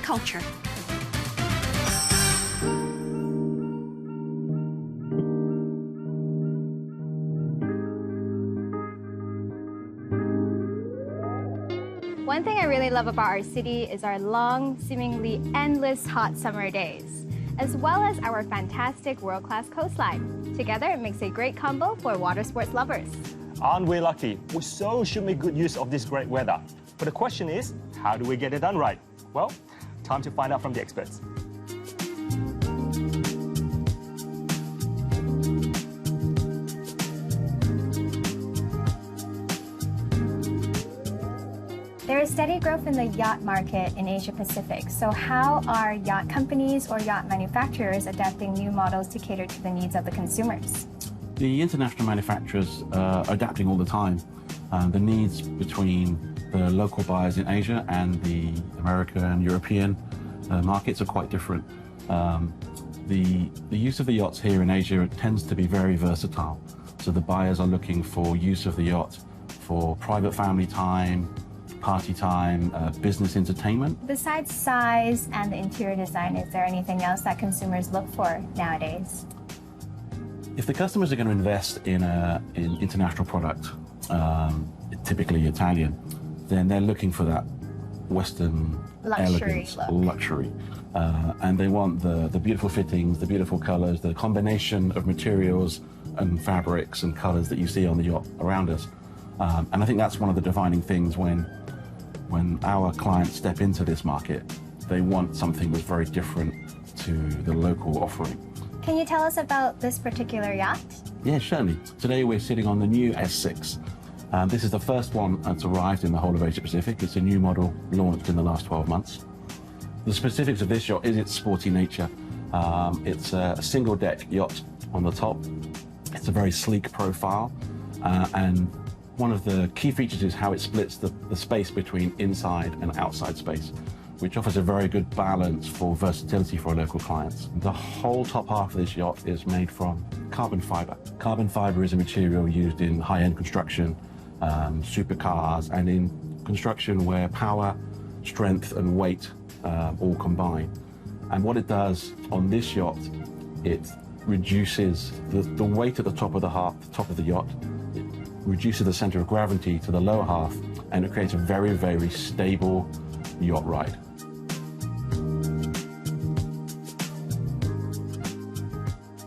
culture. One thing I really love about our city is our long, seemingly endless hot summer days, as well as our fantastic world-class coastline. Together, it makes a great combo for water sports lovers. Aren't we lucky? We so should make good use of this great weather. But the question is, how do we get it done right? Well, time to find out from the experts. There is steady growth in the yacht market in Asia Pacific. So how are yacht companies or yacht manufacturers adapting new models to cater to the needs of the consumers? The international manufacturers are adapting all the time. The needs between the local buyers in Asia and the American and European markets are quite different. The use of the yachts here in Asia tends to be very versatile. So the buyers are looking for use of the yacht for private family time, party time, business entertainment. Besides size and the interior design, is there anything else that consumers look for nowadays? If the customers are going to invest in international product, typically Italian, then they're looking for that Western elegance, luxury. And they want the beautiful fittings, the beautiful colors, the combination of materials and fabrics and colors that you see on the yacht around us. And I think that's one of the defining things when our clients step into this market. They want something that's very different to the local offering. Can you tell us about this particular yacht? Yeah, certainly. Today we're sitting on the new S6. This is the first one that's arrived in the whole of Asia Pacific. It's a new model launched in the last 12 months. The specifics of this yacht is its sporty nature. It's a single deck yacht on the top. It's a very sleek profile, and one of the key features is how it splits the space between inside and outside space, which offers a very good balance for versatility for our local clients. The whole top half of this yacht is made from carbon fiber. Carbon fiber is a material used in high-end construction, supercars, and in construction where power, strength, and weight all combine. And what it does on this yacht, it reduces the weight at the top of the yacht. It reduces the center of gravity to the lower half, and it creates a very, very stable yacht ride.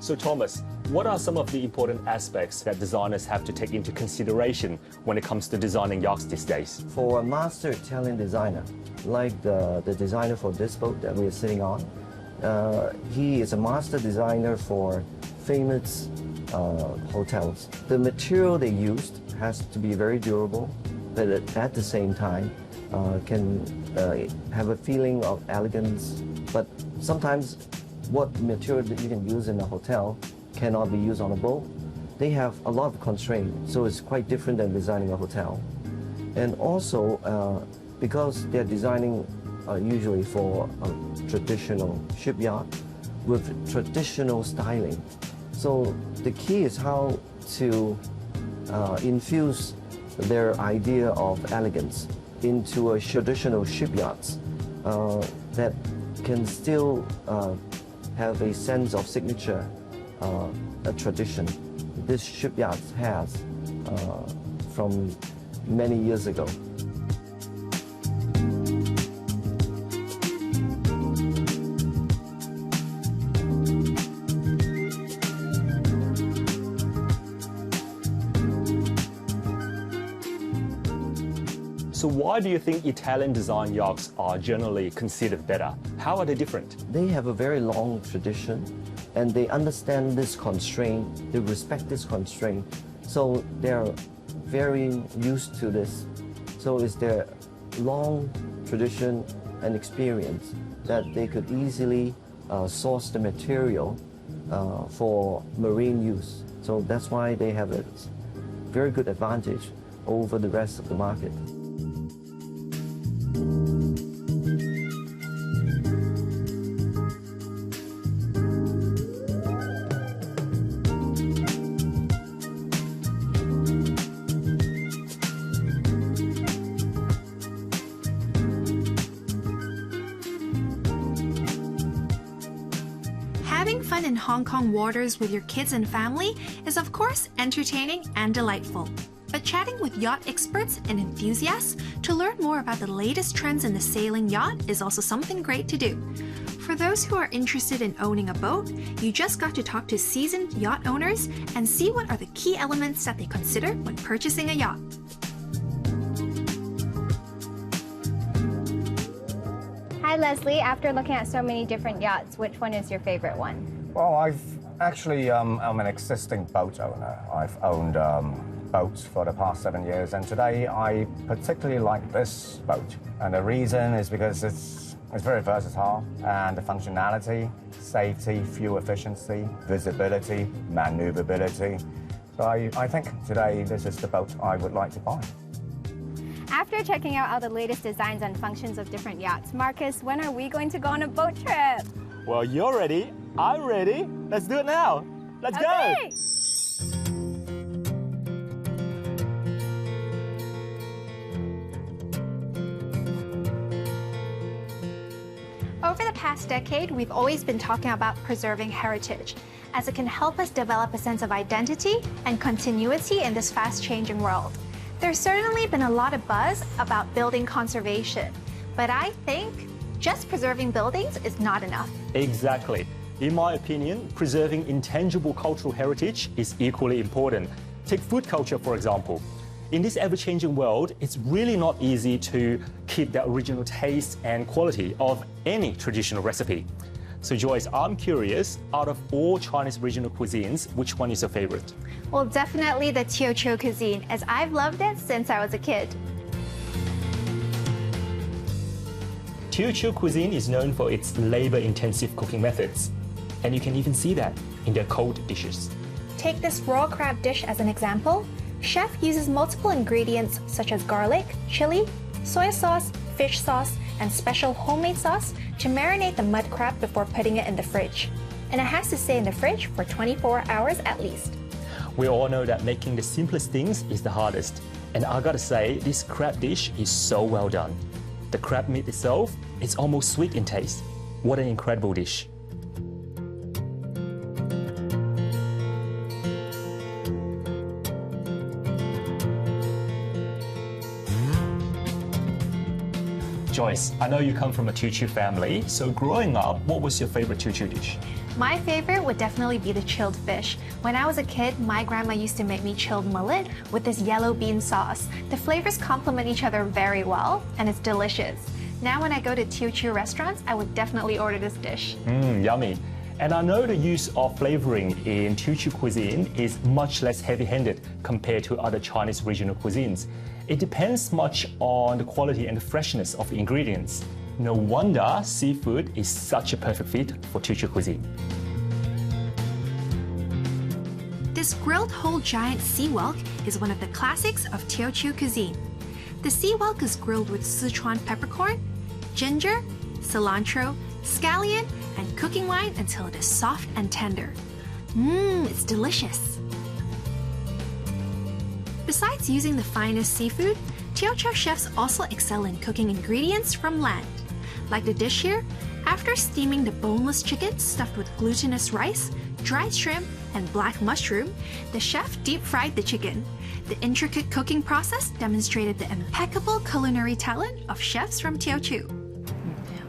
So Thomas, what are some of the important aspects that designers have to take into consideration when it comes to designing yachts these days? For a master Italian designer, like the designer for this boat that we are sitting on, he is a master designer for famous hotels. The material they used has to be very durable, but at the same time can have a feeling of elegance. But sometimes what material that you can use in a hotel cannot be used on a boat. They have a lot of constraints, so it's quite different than designing a hotel. And also, because they're designing usually for a traditional shipyard with traditional styling. So the key is how to infuse their idea of elegance into a traditional shipyards that can still have a sense of signature, a tradition this shipyard has from many years ago. So why do you think Italian design yachts are generally considered better? How are they different? They have a very long tradition and they understand this constraint, they respect this constraint. So they're very used to this. So it's their long tradition and experience that they could easily source the material for marine use. So that's why they have a very good advantage over the rest of the market. Having fun in Hong Kong waters with your kids and family is of course entertaining and delightful. But chatting with yacht experts and enthusiasts to learn more about the latest trends in the sailing yacht is also something great to do. For those who are interested in owning a boat, you just got to talk to seasoned yacht owners and see what are the key elements that they consider when purchasing a yacht. Hi, Leslie. After looking at so many different yachts, which one is your favorite one? Well, I'm an existing boat owner. I've owned boats for the past 7 years, and today I particularly like this boat. And the reason is because it's very versatile, and the functionality, safety, fuel efficiency, visibility, maneuverability. So I think today this is the boat I would like to buy. After checking out all the latest designs and functions of different yachts, Marcus, when are we going to go on a boat trip? Well, you're ready. I'm ready. Let's do it now. Let's Okay. go. Over the past decade, we've always been talking about preserving heritage, as it can help us develop a sense of identity and continuity in this fast-changing world. There's certainly been a lot of buzz about building conservation, but I think just preserving buildings is not enough. Exactly. In my opinion, preserving intangible cultural heritage is equally important. Take food culture, for example. In this ever-changing world, it's really not easy to keep the original taste and quality of any traditional recipe. So Joyce, I'm curious, out of all Chinese regional cuisines, which one is your favorite? Well, definitely the Teochew cuisine, as I've loved it since I was a kid. Teochew cuisine is known for its labor-intensive cooking methods, and you can even see that in their cold dishes. Take this raw crab dish as an example. Chef uses multiple ingredients such as garlic, chili, soy sauce, fish sauce, and special homemade sauce to marinate the mud crab before putting it in the fridge. And it has to stay in the fridge for 24 hours at least. We all know that making the simplest things is the hardest. And I gotta say, this crab dish is so well done. The crab meat itself is almost sweet in taste. What an incredible dish. Joyce, I know you come from a Teochew family, so growing up, what was your favorite Teochew dish? My favorite would definitely be the chilled fish. When I was a kid, my grandma used to make me chilled mullet with this yellow bean sauce. The flavors complement each other very well, and it's delicious. Now when I go to Teochew restaurants, I would definitely order this dish. Yummy. And I know the use of flavoring in Teochew cuisine is much less heavy-handed compared to other Chinese regional cuisines. It depends much on the quality and the freshness of the ingredients. No wonder seafood is such a perfect fit for Teochew cuisine. This grilled whole giant sea whelk is one of the classics of Teochew cuisine. The sea whelk is grilled with Sichuan peppercorn, ginger, cilantro, scallion, and cooking wine until it is soft and tender. It's delicious. Besides using the finest seafood, Teochew chefs also excel in cooking ingredients from land. Like the dish here, after steaming the boneless chicken stuffed with glutinous rice, dried shrimp, and black mushroom, the chef deep-fried the chicken. The intricate cooking process demonstrated the impeccable culinary talent of chefs from Teochew.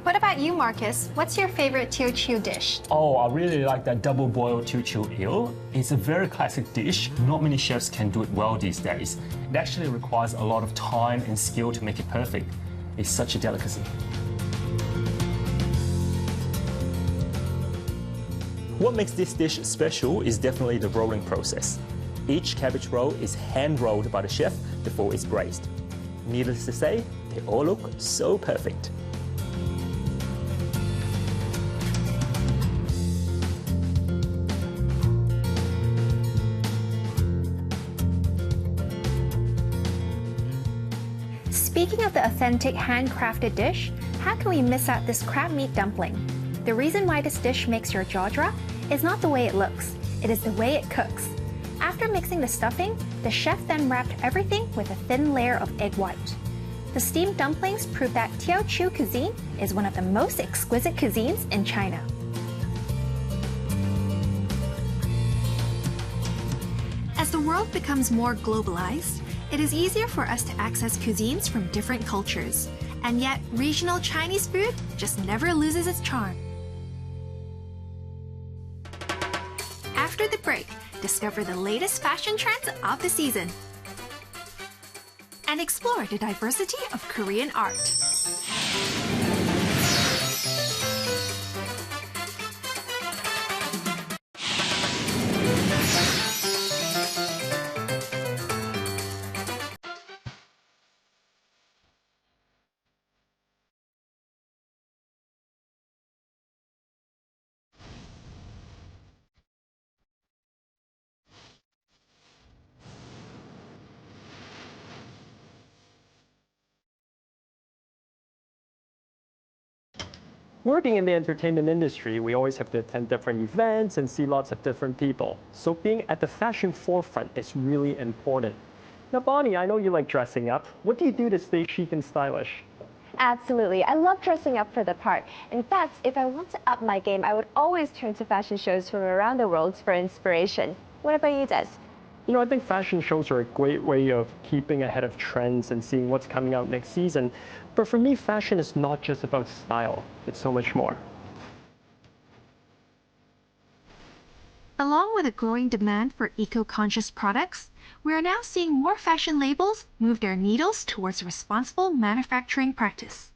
What about you, Marcus? What's your favorite Teochew dish? Oh, I really like that double-boiled Teochew eel. It's a very classic dish. Not many chefs can do it well these days. It actually requires a lot of time and skill to make it perfect. It's such a delicacy. What makes this dish special is definitely the rolling process. Each cabbage roll is hand-rolled by the chef before it's braised. Needless to say, they all look so perfect. Speaking of the authentic handcrafted dish, how can we miss out this crab meat dumpling? The reason why this dish makes your jaw drop is not the way it looks, it is the way it cooks. After mixing the stuffing, the chef then wrapped everything with a thin layer of egg white. The steamed dumplings prove that Teochew cuisine is one of the most exquisite cuisines in China. As the world becomes more globalized, it is easier for us to access cuisines from different cultures. And yet, regional Chinese food just never loses its charm. After the break, discover the latest fashion trends of the season. And explore the diversity of Korean art. Working in the entertainment industry, we always have to attend different events and see lots of different people. So being at the fashion forefront is really important. Now, Bonnie, I know you like dressing up. What do you do to stay chic and stylish? Absolutely. I love dressing up for the part. In fact, if I want to up my game, I would always turn to fashion shows from around the world for inspiration. What about you, Des? You know, I think fashion shows are a great way of keeping ahead of trends and seeing what's coming out next season. But for me, fashion is not just about style. It's so much more. Along with a growing demand for eco-conscious products, we are now seeing more fashion labels move their needles towards responsible manufacturing practice.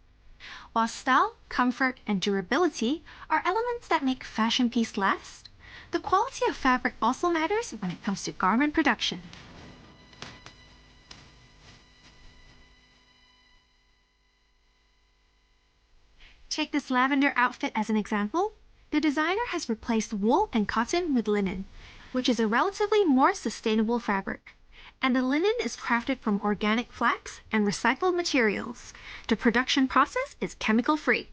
While style, comfort, and durability are elements that make fashion piece last, the quality of fabric also matters when it comes to garment production. Take this lavender outfit as an example. The designer has replaced wool and cotton with linen, which is a relatively more sustainable fabric. And the linen is crafted from organic flax and recycled materials. The production process is chemical-free.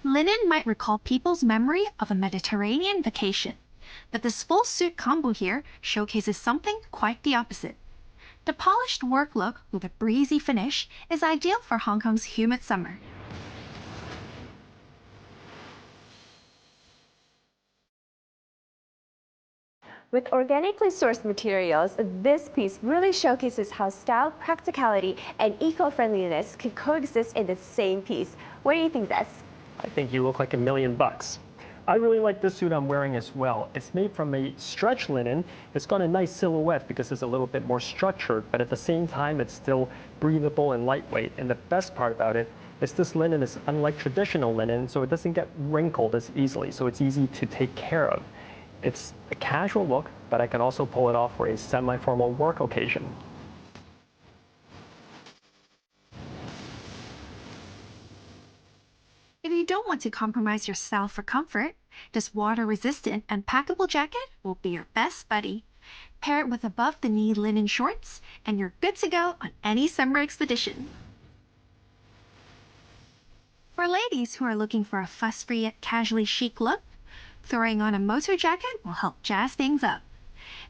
Linen might recall people's memory of a Mediterranean vacation, but this full suit combo here showcases something quite the opposite. The polished work look with a breezy finish is ideal for Hong Kong's humid summer. With organically sourced materials, this piece really showcases how style, practicality, and eco-friendliness can coexist in the same piece. What do you think, Des? I think you look like $1,000,000. I really like this suit I'm wearing as well. It's made from a stretch linen. It's got a nice silhouette because it's a little bit more structured, but at the same time, it's still breathable and lightweight. And the best part about it is this linen is unlike traditional linen, so it doesn't get wrinkled as easily, so it's easy to take care of. It's a casual look, but I can also pull it off for a semi-formal work occasion. If you don't want to compromise your style for comfort, this water-resistant and packable jacket will be your best buddy. Pair it with above-the-knee linen shorts, and you're good to go on any summer expedition. For ladies who are looking for a fuss-free yet casually chic look, throwing on a moto jacket will help jazz things up.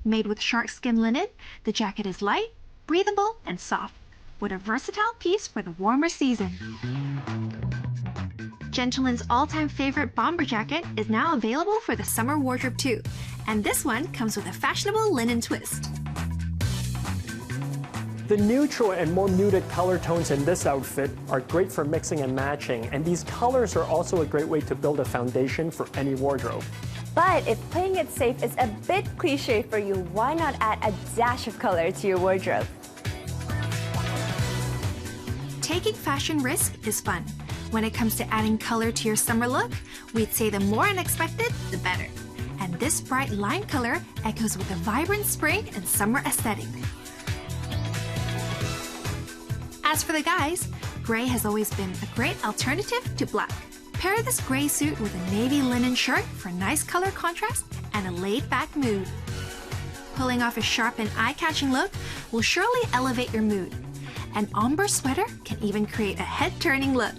Made with sharkskin linen, the jacket is light, breathable, and soft, with a versatile piece for the warmer season. Gentleman's all-time favorite bomber jacket is now available for the summer wardrobe too, and this one comes with a fashionable linen twist. The neutral and more muted color tones in this outfit are great for mixing and matching, and these colors are also a great way to build a foundation for any wardrobe. But if playing it safe is a bit cliche for you, why not add a dash of color to your wardrobe? Taking fashion risk is fun. When it comes to adding color to your summer look, we'd say the more unexpected, the better. And this bright lime color echoes with a vibrant spring and summer aesthetic. As for the guys, gray has always been a great alternative to black. Pair this gray suit with a navy linen shirt for nice color contrast and a laid-back mood. Pulling off a sharp and eye-catching look will surely elevate your mood. An ombre sweater can even create a head-turning look.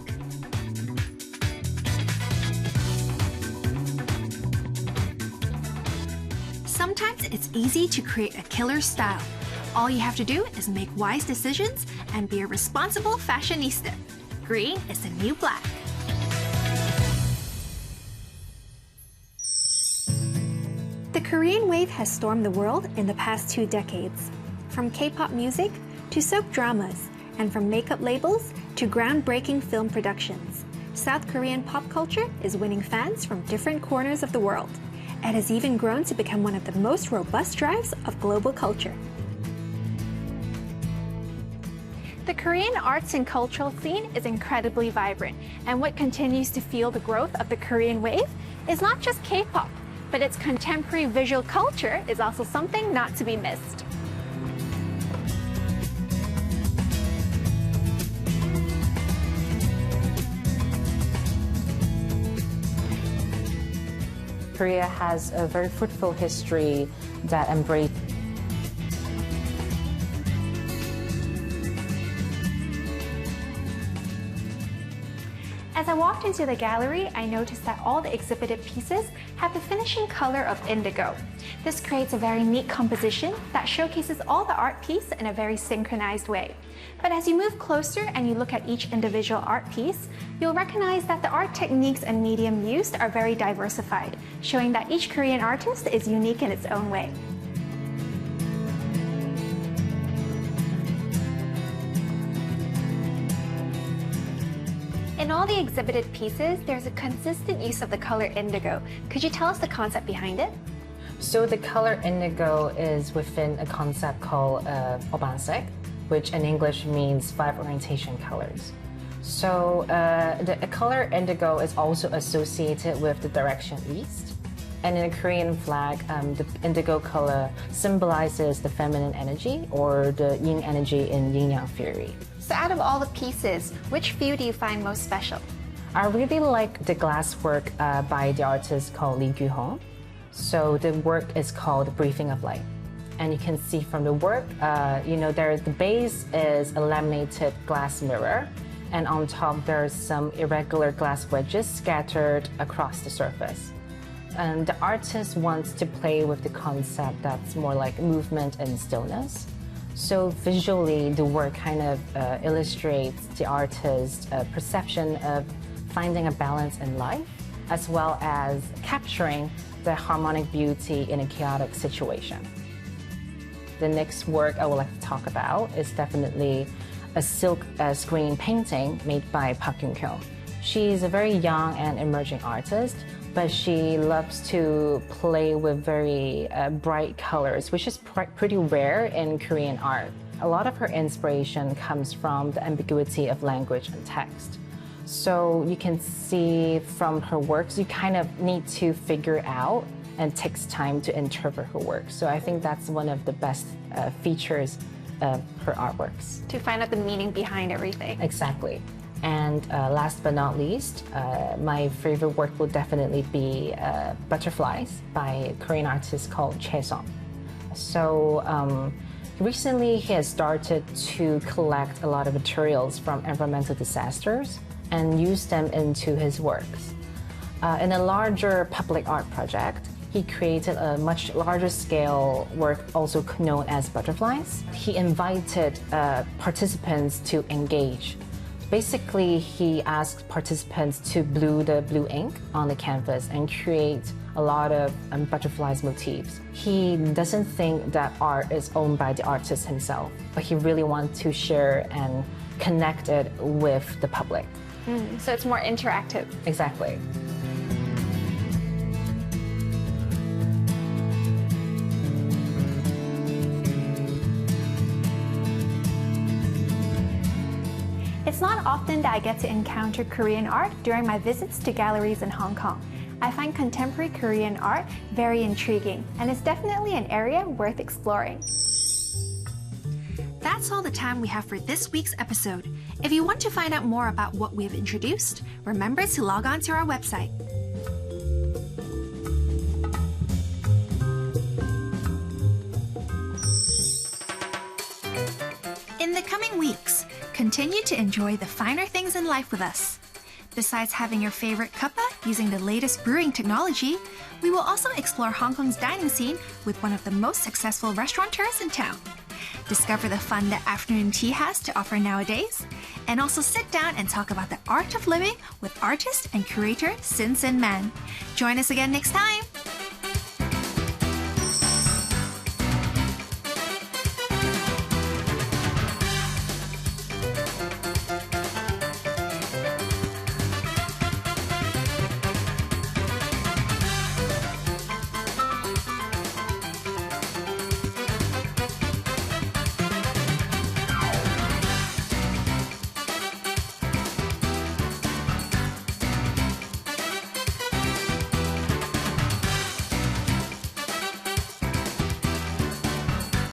Sometimes it's easy to create a killer style. All you have to do is make wise decisions and be a responsible fashionista. Green is the new black. Korean wave has stormed the world in the past 2 decades. From K-pop music to soap dramas, and from makeup labels to groundbreaking film productions, South Korean pop culture is winning fans from different corners of the world. It has even grown to become one of the most robust drives of global culture. The Korean arts and cultural scene is incredibly vibrant, and what continues to fuel the growth of the Korean wave is not just K-pop, but its contemporary visual culture is also something not to be missed. Korea has a very fruitful history that embraces As I walked into the gallery, I noticed that all the exhibited pieces have the finishing color of indigo. This creates a very neat composition that showcases all the art piece in a very synchronized way. But as you move closer and you look at each individual art piece, you'll recognize that the art techniques and medium used are very diversified, showing that each Korean artist is unique in its own way. In all the exhibited pieces, there's a consistent use of the color indigo. Could you tell us the concept behind it? So the color indigo is within a concept called obansek, which in English means 5 orientation colors. So the color indigo is also associated with the direction east. And in the Korean flag, the indigo color symbolizes the feminine energy or the yin energy in yin-yang theory. So out of all the pieces, which view do you find most special? I really like the glass work by the artist called Lee Gu-hong. So the work is called Breathing of Light. And you can see from the work, the base is a laminated glass mirror. And on top, there's some irregular glass wedges scattered across the surface. And the artist wants to play with the concept that's more like movement and stillness. So visually, the work kind of illustrates the artist's perception of finding a balance in life, as well as capturing the harmonic beauty in a chaotic situation. The next work I would like to talk about is definitely a silk screen painting made by Park Yoon-kyo. She's a very young and emerging artist, but she loves to play with very bright colors, which is pretty rare in Korean art. A lot of her inspiration comes from the ambiguity of language and text. So you can see from her works, you kind of need to figure out and takes time to interpret her work. So I think that's one of the best features of her artworks. To find out the meaning behind everything. Exactly. And last but not least, my favorite work will definitely be Butterflies by a Korean artist called Chae Song. So recently he has started to collect a lot of materials from environmental disasters and use them into his works. In a larger public art project, he created a much larger scale work also known as Butterflies. He invited participants to engage. Basically, he asked participants to glue the blue ink on the canvas and create a lot of butterflies motifs. He doesn't think that art is owned by the artist himself, but he really wants to share and connect it with the public. So it's more interactive. Exactly. It's not often that I get to encounter Korean art during my visits to galleries in Hong Kong. I find contemporary Korean art very intriguing, and it's definitely an area worth exploring. That's all the time we have for this week's episode. If you want to find out more about what we've introduced, remember to log on to our website. In the coming weeks, continue to enjoy the finer things in life with us. Besides having your favorite cuppa using the latest brewing technology, we will also explore Hong Kong's dining scene with one of the most successful restaurateurs in town. Discover the fun that afternoon tea has to offer nowadays, and also sit down and talk about the art of living with artist and curator Sin Sin Man. Join us again next time!